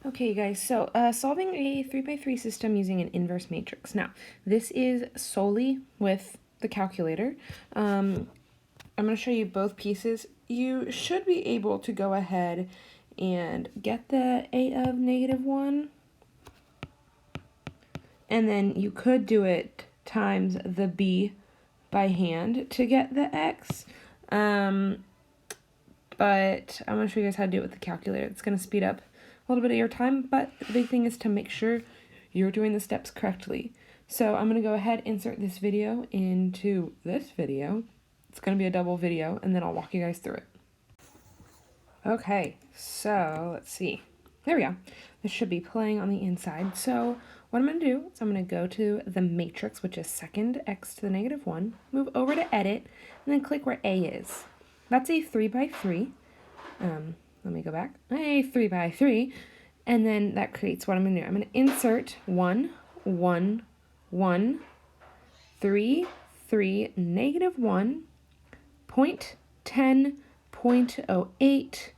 Okay, guys, so solving a 3x3 system using an inverse matrix. Now, this is solely with the calculator. I'm going to show you both pieces. You should be able to go ahead and get the a of -1, and then you could do it times the b by hand to get the x. But I'm going to show you guys how to do it with the calculator. It's going to speed up a little bit of your time, but the big thing is to make sure you're doing the steps correctly. So I'm going to go ahead, insert this video into this video. It's going to be a double video, and then I'll walk you guys through it. Okay, so let's see. There we go. This should be playing on the inside. So what I'm going to do is I'm going to go to the matrix, which is second x to the -1, move over to edit, and then click where A is. That's a 3x3. Let me go back. A 3x3. And then that creates what I'm going to do. I'm going to insert 1, 1, 1, 3, 3, -1, 0.10, 0.08,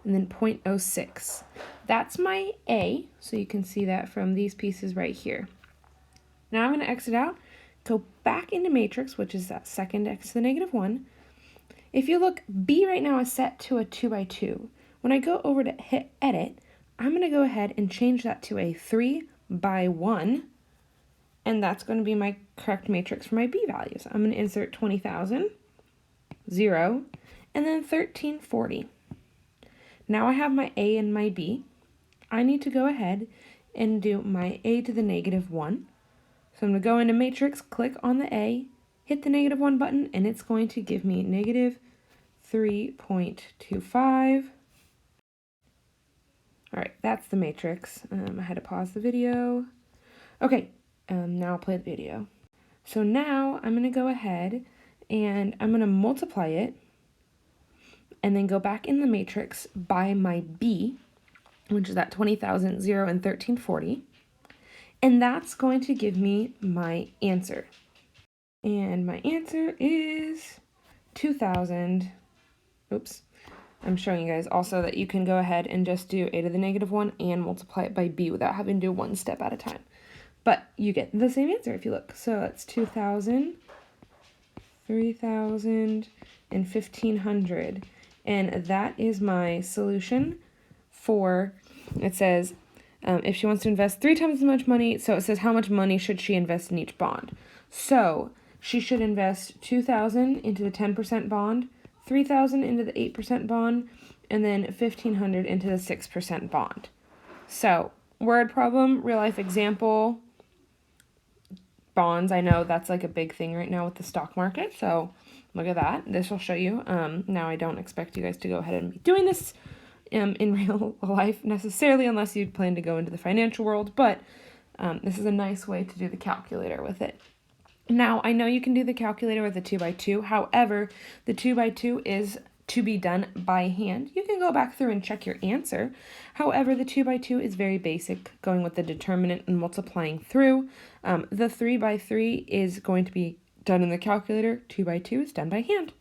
and then 0.06. That's my A, so you can see that from these pieces right here. Now I'm going to exit out, go back into matrix, which is that second x to the -1. If you look, B right now is set to a 2x2. When I go over to hit edit, I'm going to go ahead and change that to a 3x1, and that's going to be my correct matrix for my B values. I'm going to insert 20,000, 0, and then 1340. Now I have my A and my B. I need to go ahead and do my A to the -1. So I'm going to go into matrix, click on the A, hit the -1 button, and it's going to give me -3.25. All right, that's the matrix. I had to pause the video. Okay, now I'll play the video. So now I'm going to go ahead and I'm going to multiply it and then go back in the matrix by my B, which is that 20,000, 0, and 1340. And that's going to give me my answer. And my answer is 2,000. Oops. I'm showing you guys also that you can go ahead and just do a to the -1 and multiply it by b without having to do one step at a time. But you get the same answer if you look. So it's 2,000, 3,000, and 1,500. And that is my solution for, it says, if she wants to invest 3 times as much money, so it says how much money should she invest in each bond. So she should invest 2,000 into the 10% bond, 3,000 into the 8% bond, and then 1,500 into the 6% bond. So, word problem, real life example, bonds. I know that's like a big thing right now with the stock market, so look at that. This will show you. Now I don't expect you guys to go ahead and be doing this in real life necessarily unless you plan to go into the financial world, but this is a nice way to do the calculator with it. Now, I know you can do the calculator with a 2x2. However, the 2x2 is to be done by hand. You can go back through and check your answer. However, the 2x2 is very basic, going with the determinant and multiplying through. The 3x3 is going to be done in the calculator. 2x2 is done by hand.